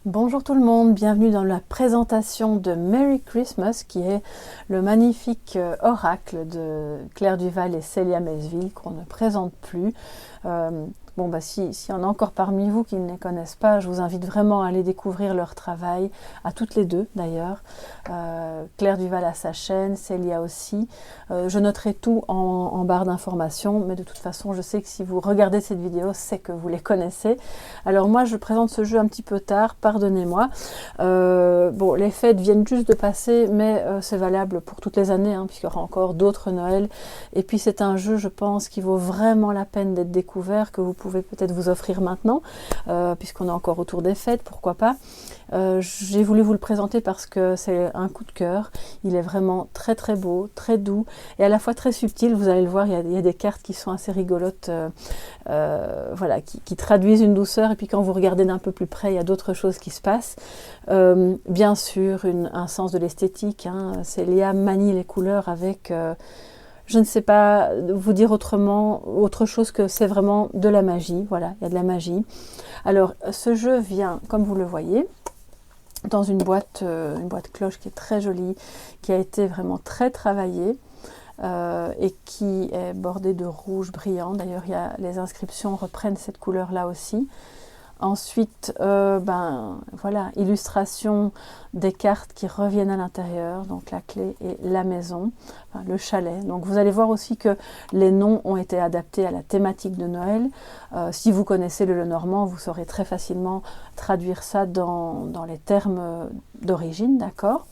Bonjour tout le monde, bienvenue dans la présentation de Merry Christmas qui est le magnifique oracle de Claire Duval et Célia Mesville qu'on ne présente plus. S'il y en a encore parmi vous qui ne les connaissent pas, je vous invite vraiment à aller découvrir leur travail, à toutes les deux d'ailleurs. Claire Duval a sa chaîne, Célia aussi. Je noterai tout en barre d'informations, mais de toute façon je sais que si vous regardez cette vidéo, c'est que vous les connaissez. Alors moi je présente ce jeu un petit peu tard, pardonnez-moi. Les fêtes viennent juste de passer, mais c'est valable pour toutes les années, puisqu'il y aura encore d'autres Noëls. Et puis c'est un jeu, je pense, qui vaut vraiment la peine d'être découvert, que vous pouvez peut-être vous offrir maintenant, puisqu'on est encore autour des fêtes, pourquoi pas. J'ai voulu vous le présenter parce que c'est un coup de cœur. Il est vraiment très très beau, très doux et à la fois très subtil. Vous allez le voir, il y a des cartes qui sont assez rigolotes, qui traduisent une douceur, et puis quand vous regardez d'un peu plus près, il y a d'autres choses qui se passent. Bien sûr, un sens de l'esthétique. Célia manie les couleurs avec... je ne sais pas vous dire autre chose que c'est vraiment de la magie. Voilà, il y a de la magie. Alors, ce jeu vient, comme vous le voyez, dans une boîte cloche qui est très jolie, qui a été vraiment très travaillée et qui est bordée de rouge brillant. D'ailleurs, les inscriptions reprennent cette couleur-là aussi. Ensuite, illustration des cartes qui reviennent à l'intérieur, donc la clé et la maison, le chalet. Donc vous allez voir aussi que les noms ont été adaptés à la thématique de Noël. Si vous connaissez le Lenormand, vous saurez très facilement traduire ça dans les termes d'origine, d'accord.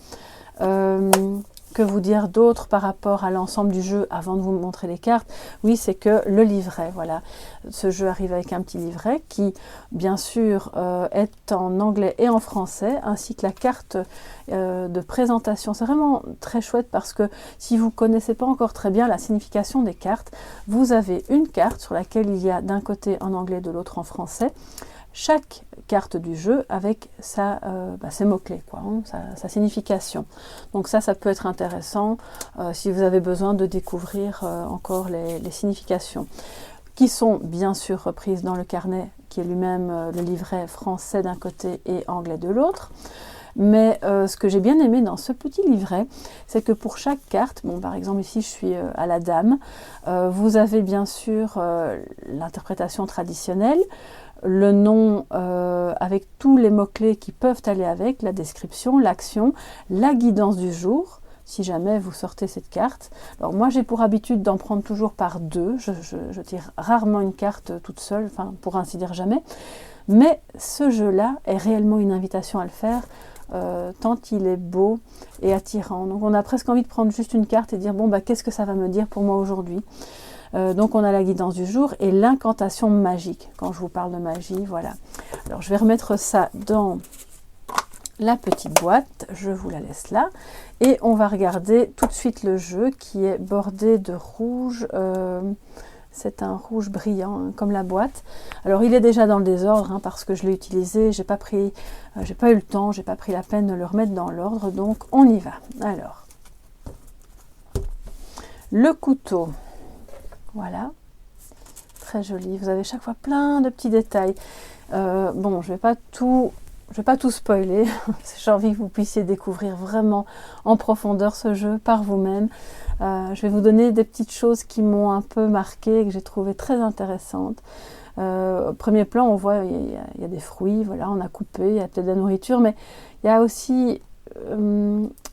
Que vous dire d'autre par rapport à l'ensemble du jeu avant de vous montrer les cartes? Oui, c'est que le livret, voilà. Ce jeu arrive avec un petit livret qui, bien sûr, est en anglais et en français, ainsi que la carte de présentation. C'est vraiment très chouette parce que si vous ne connaissez pas encore très bien la signification des cartes, vous avez une carte sur laquelle il y a d'un côté en anglais, de l'autre en français, chaque carte du jeu avec ses mots-clés, sa signification. Donc ça peut être intéressant si vous avez besoin de découvrir encore les significations, qui sont bien sûr reprises dans le carnet, qui est lui-même le livret français d'un côté et anglais de l'autre. Mais ce que j'ai bien aimé dans ce petit livret, c'est que pour chaque carte, par exemple ici je suis à la dame, vous avez bien sûr l'interprétation traditionnelle, le nom avec tous les mots-clés qui peuvent aller avec, la description, l'action, la guidance du jour, si jamais vous sortez cette carte. Alors moi j'ai pour habitude d'en prendre toujours par deux, je tire rarement une carte toute seule, pour ainsi dire jamais, mais ce jeu-là est réellement une invitation à le faire, tant il est beau et attirant. Donc on a presque envie de prendre juste une carte et dire qu'est-ce que ça va me dire pour moi aujourd'hui. Donc on a la guidance du jour et l'incantation magique. Quand je vous parle de magie, voilà. Alors je vais remettre ça dans la petite boîte, je vous la laisse là. Et on va regarder tout de suite le jeu qui est bordé de rouge. C'est un rouge brillant, comme la boîte. Alors il est déjà dans le désordre, parce que je l'ai utilisé, j'ai pas eu le temps, j'ai pas pris la peine de le remettre dans l'ordre, donc on y va. Alors, le couteau. Voilà, très joli. Vous avez chaque fois plein de petits détails. Je vais pas tout spoiler. J'ai envie que vous puissiez découvrir vraiment en profondeur ce jeu par vous-même. Je vais vous donner des petites choses qui m'ont un peu marqué et que j'ai trouvé très intéressantes. Au premier plan, on voit il y a des fruits, voilà, on a coupé, il y a peut-être de la nourriture, mais il y a aussi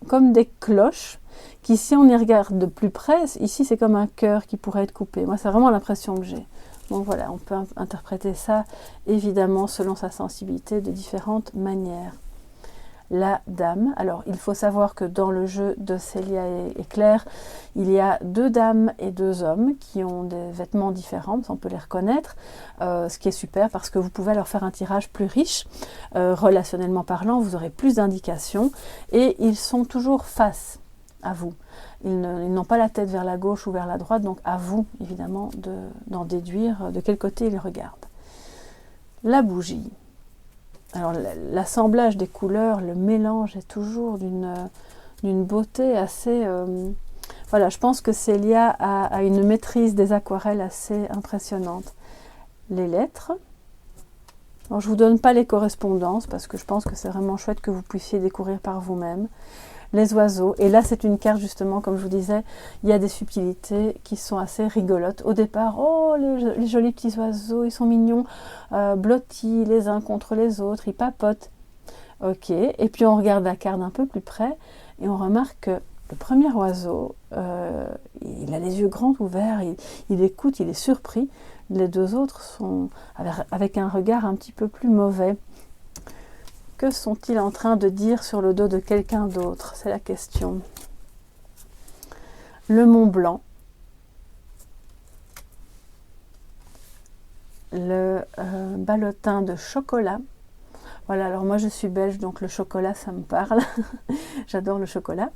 comme des cloches qui, si on y regarde de plus près, ici c'est comme un cœur qui pourrait être coupé. Moi c'est vraiment l'impression que j'ai. Donc voilà, on peut interpréter ça évidemment selon sa sensibilité de différentes manières. La dame, alors il faut savoir que dans le jeu de Célia et Claire, il y a 2 dames et 2 hommes qui ont des vêtements différents, on peut les reconnaître, ce qui est super parce que vous pouvez leur faire un tirage plus riche, relationnellement parlant, vous aurez plus d'indications et ils sont toujours face à vous. Ils n'ont pas la tête vers la gauche ou vers la droite, donc à vous évidemment d'en déduire de quel côté ils regardent. La bougie. Alors l'assemblage des couleurs, le mélange est toujours d'une beauté assez... je pense que Célia a une maîtrise des aquarelles assez impressionnante. Les lettres, Alors, je ne vous donne pas les correspondances parce que je pense que c'est vraiment chouette que vous puissiez découvrir par vous-même. Les oiseaux, et là c'est une carte justement, comme je vous disais, il y a des subtilités qui sont assez rigolotes. Au départ, oh les jolis petits oiseaux, ils sont mignons, blottis les uns contre les autres, ils papotent. Ok, et puis on regarde la carte un peu plus près et on remarque que le premier oiseau, il a les yeux grands ouverts, il écoute, il est surpris. Les deux autres sont avec un regard un petit peu plus mauvais. Que sont-ils en train de dire sur le dos de quelqu'un d'autre? C'est la question. Le Mont Blanc. Le ballotin de chocolat. Voilà, alors moi je suis belge, donc le chocolat ça me parle. J'adore le chocolat.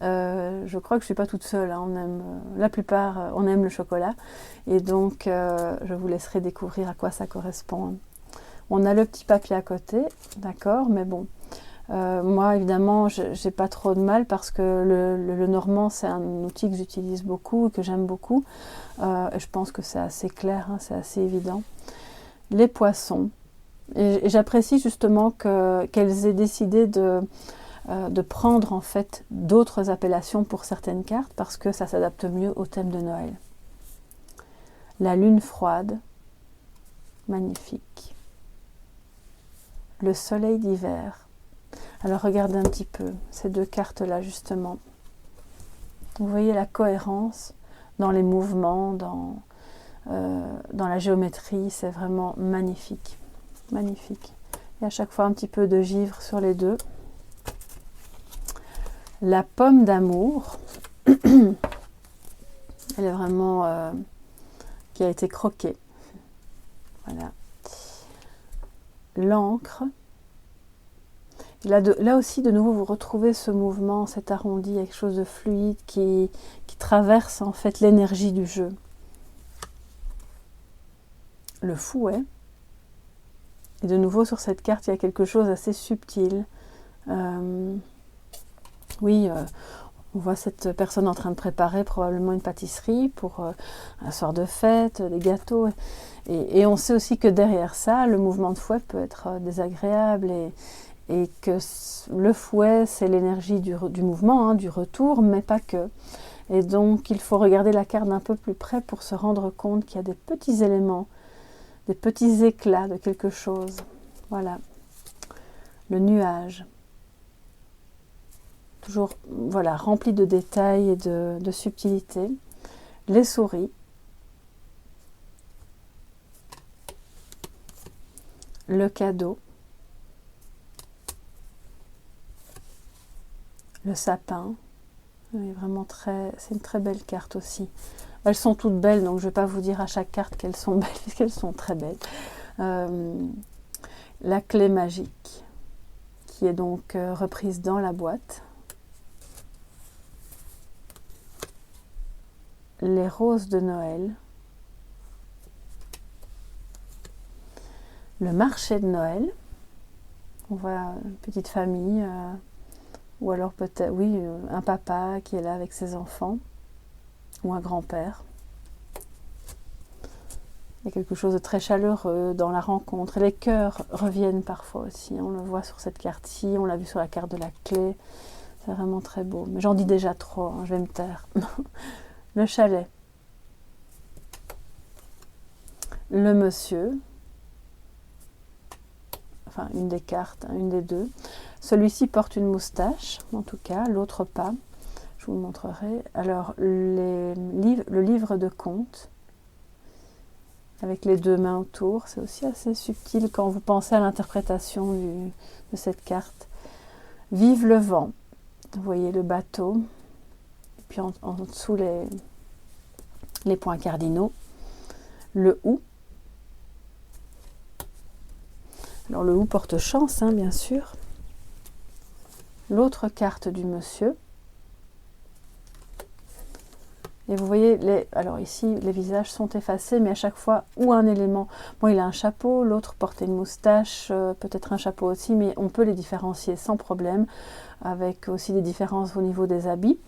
Je crois que je ne suis pas toute seule, hein. On aime, la plupart, on aime le chocolat. Et donc je vous laisserai découvrir à quoi ça correspond. On a le petit papier à côté, d'accord, mais bon, moi évidemment, j'ai pas trop de mal parce que le normand, c'est un outil que j'utilise beaucoup et que j'aime beaucoup. Et je pense que c'est assez clair, hein, c'est assez évident. Les poissons. Et j'apprécie justement qu'elles aient décidé de prendre en fait d'autres appellations pour certaines cartes parce que ça s'adapte mieux au thème de Noël. La lune froide, magnifique. Le soleil d'hiver. Alors regardez un petit peu ces deux cartes-là justement. Vous voyez la cohérence dans les mouvements, dans la géométrie, c'est vraiment magnifique. Magnifique. Et à chaque fois un petit peu de givre sur les deux. La pomme d'amour. Elle est vraiment qui a été croquée. Voilà. L'encre. Là aussi, de nouveau, vous retrouvez ce mouvement, cet arrondi, quelque chose de fluide qui traverse en fait l'énergie du jeu. Le fouet. Et de nouveau, sur cette carte, il y a quelque chose d'assez subtil. Oui, on voit cette personne en train de préparer probablement une pâtisserie pour un soir de fête, des gâteaux. Et on sait aussi que derrière ça, le mouvement de fouet peut être désagréable et que le fouet, c'est l'énergie du mouvement, hein, du retour, mais pas que. Et donc, il faut regarder la carte d'un peu plus près pour se rendre compte qu'il y a des petits éléments, des petits éclats de quelque chose. Voilà. Le nuage. Toujours, voilà, rempli de détails et de subtilités. Les souris. Le cadeau. Le sapin. Oui, vraiment c'est une très belle carte aussi. Elles sont toutes belles, donc je ne vais pas vous dire à chaque carte qu'elles sont belles, puisqu'elles sont très belles. La clé magique, qui est donc reprise dans la boîte. Les roses de Noël. Le marché de Noël. On voit une petite famille, ou alors peut-être, oui, un papa qui est là avec ses enfants, ou un grand-père. Il y a quelque chose de très chaleureux dans la rencontre. Et les cœurs reviennent parfois aussi. On le voit sur cette carte-ci, on l'a vu sur la carte de la clé. C'est vraiment très beau. Mais j'en dis déjà trop, hein, je vais me taire. Le chalet. Le monsieur. Enfin, une des cartes, hein, une des deux. Celui-ci porte une moustache, en tout cas, l'autre pas. Je vous le montrerai. Alors, le livre de contes. Avec les deux mains autour, c'est aussi assez subtil quand vous pensez à l'interprétation de cette carte. Vive le vent, vous voyez le bateau, et puis en dessous les points cardinaux. Le hou. Alors le hou porte chance, hein, bien sûr. L'autre carte du monsieur. Et vous voyez, alors ici, les visages sont effacés, mais à chaque fois, ou un élément. Bon, il a un chapeau, l'autre portait une moustache, peut-être un chapeau aussi, mais on peut les différencier sans problème, avec aussi des différences au niveau des habits.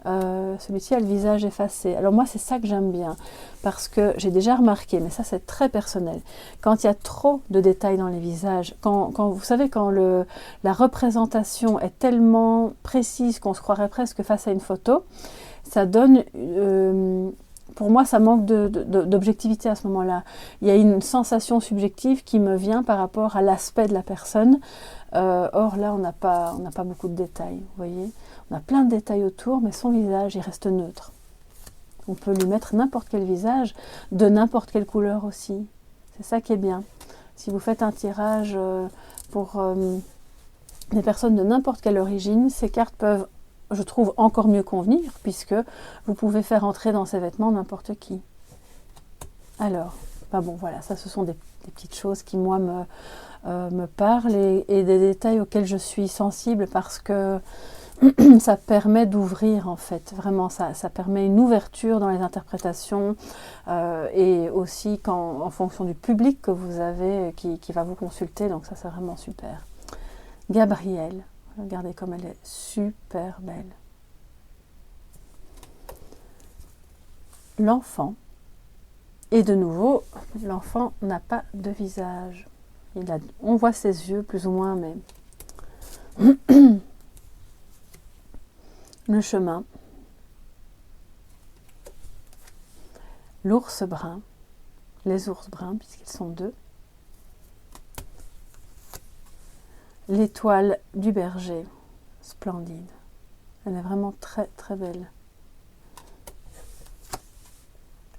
celui-ci a le visage effacé. Alors moi c'est ça que j'aime bien, parce que j'ai déjà remarqué, mais ça c'est très personnel, quand il y a trop de détails dans les visages, quand vous savez, quand la représentation est tellement précise qu'on se croirait presque face à une photo, ça donne, pour moi ça manque d'objectivité à ce moment-là. Il y a une sensation subjective qui me vient par rapport à l'aspect de la personne. Or là on n'a pas beaucoup de détails, vous voyez. On a plein de détails autour, mais son visage, il reste neutre. On peut lui mettre n'importe quel visage, de n'importe quelle couleur aussi. C'est ça qui est bien. Si vous faites un tirage pour des personnes de n'importe quelle origine, ces cartes peuvent, je trouve, encore mieux convenir, puisque vous pouvez faire entrer dans ces vêtements n'importe qui. Alors, bon, voilà, ça ce sont des petites choses qui, moi, me parlent et des détails auxquels je suis sensible parce que ça permet d'ouvrir en fait, vraiment ça permet une ouverture dans les interprétations et aussi en fonction du public que vous avez qui va vous consulter, donc ça c'est vraiment super. Gabrielle, regardez comme elle est super belle. L'enfant, et de nouveau, l'enfant n'a pas de visage. On voit ses yeux plus ou moins, mais le chemin, l'ours brun, les ours bruns puisqu'ils sont deux, l'étoile du berger, splendide, elle est vraiment très très belle.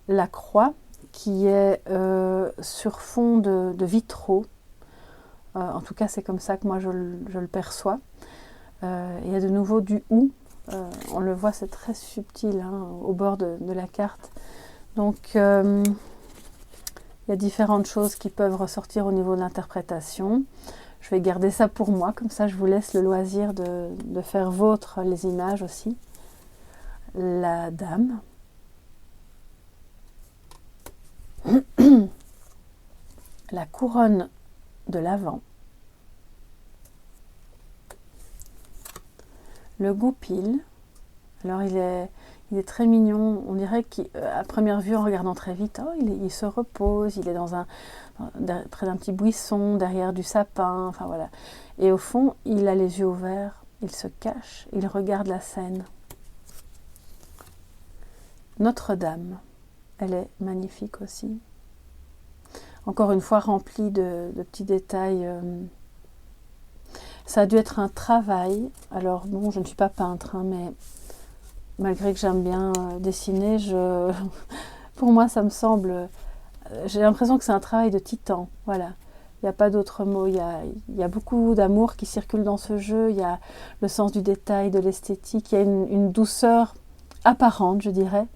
La croix qui est sur fond de vitraux, en tout cas c'est comme ça que moi je le perçois. Il y a de nouveau du ou. On le voit, c'est très subtil hein, au bord de la carte. Donc, il y a différentes choses qui peuvent ressortir au niveau de l'interprétation. Je vais garder ça pour moi, comme ça je vous laisse le loisir de faire vôtre les images aussi. La dame. La couronne de l'Avent. Le goupil, alors il est très mignon, on dirait qu'à première vue en regardant très vite, oh, il se repose, il est près d'un petit buisson, derrière du sapin, enfin voilà. Et au fond, il a les yeux ouverts, il se cache, il regarde la scène. Notre-Dame, elle est magnifique aussi. Encore une fois remplie de petits détails. Ça a dû être un travail. Alors bon, je ne suis pas peintre, hein, mais malgré que j'aime bien dessiner, pour moi ça me semble... j'ai l'impression que c'est un travail de titan. Voilà. Il n'y a pas d'autre mot. Il y a beaucoup d'amour qui circule dans ce jeu. Il y a le sens du détail, de l'esthétique. Il y a une douceur apparente, je dirais,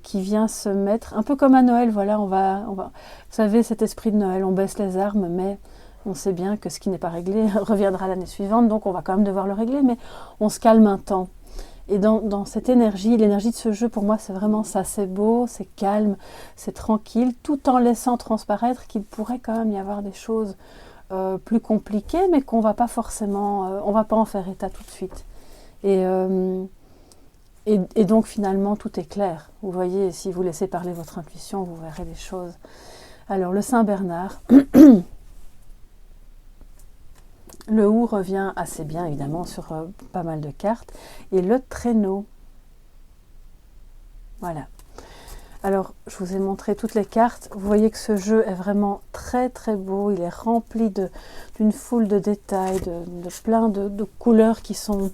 qui vient se mettre... Un peu comme à Noël, voilà, on va... Vous savez, cet esprit de Noël, on baisse les armes, mais... On sait bien que ce qui n'est pas réglé reviendra l'année suivante, donc on va quand même devoir le régler, mais on se calme un temps. Et dans cette énergie, l'énergie de ce jeu, pour moi, c'est vraiment ça. C'est beau, c'est calme, c'est tranquille, tout en laissant transparaître qu'il pourrait quand même y avoir des choses plus compliquées, mais qu'on va pas forcément, on va pas en faire état tout de suite. Et donc finalement, tout est clair. Vous voyez, si vous laissez parler votre intuition, vous verrez les choses. Alors, le Saint-Bernard... Le ou revient assez bien, évidemment, sur pas mal de cartes. Et le traîneau. Voilà. Alors, je vous ai montré toutes les cartes. Vous voyez que ce jeu est vraiment très, très beau. Il est rempli d'une foule de détails, de plein de couleurs qui sont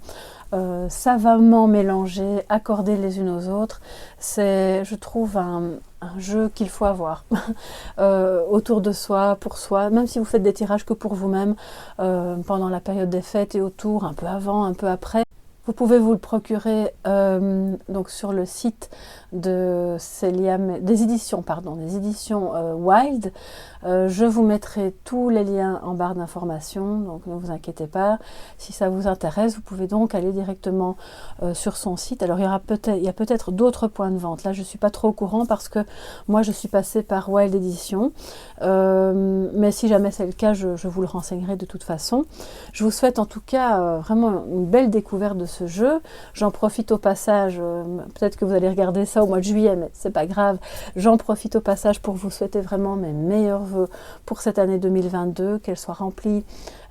savamment mélangées, accordées les unes aux autres. C'est, je trouve, un jeu qu'il faut avoir autour de soi, pour soi, même si vous faites des tirages que pour vous-même, pendant la période des fêtes et autour, un peu avant, un peu après. Vous pouvez vous le procurer donc sur le site de des éditions Wild. Je vous mettrai tous les liens en barre d'informations, donc ne vous inquiétez pas. Si ça vous intéresse, vous pouvez donc aller directement sur son site. Alors il y a peut-être d'autres points de vente. Là, je ne suis pas trop au courant parce que moi, je suis passée par Wild Edition. Mais si jamais c'est le cas, je vous le renseignerai de toute façon. Je vous souhaite en tout cas vraiment une belle découverte de ce jeu. J'en profite au passage, peut-être que vous allez regarder ça au mois de juillet, mais c'est pas grave. J'en profite au passage pour vous souhaiter vraiment mes meilleurs vœux pour cette année 2022, qu'elle soit remplie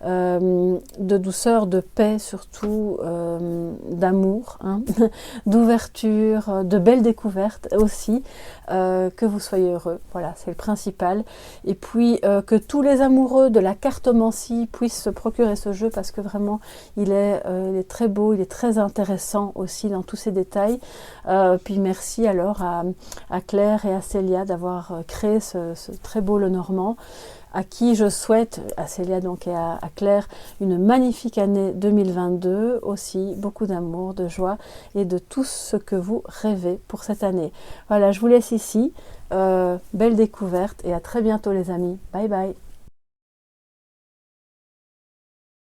de douceur, de paix surtout, d'amour, hein, d'ouverture, de belles découvertes aussi, que vous soyez heureux, voilà, c'est le principal. Et puis que tous les amoureux de la cartomancie puissent se procurer ce jeu parce que vraiment il est très beau, il est très intéressant aussi dans tous ses détails. Puis merci alors à Claire et à Célia d'avoir créé ce très beau Lenormand, à qui je souhaite, à Célia donc et à Claire, une magnifique année 2022, aussi beaucoup d'amour, de joie et de tout ce que vous rêvez pour cette année. Voilà, je vous laisse ici, belle découverte et à très bientôt les amis, bye bye.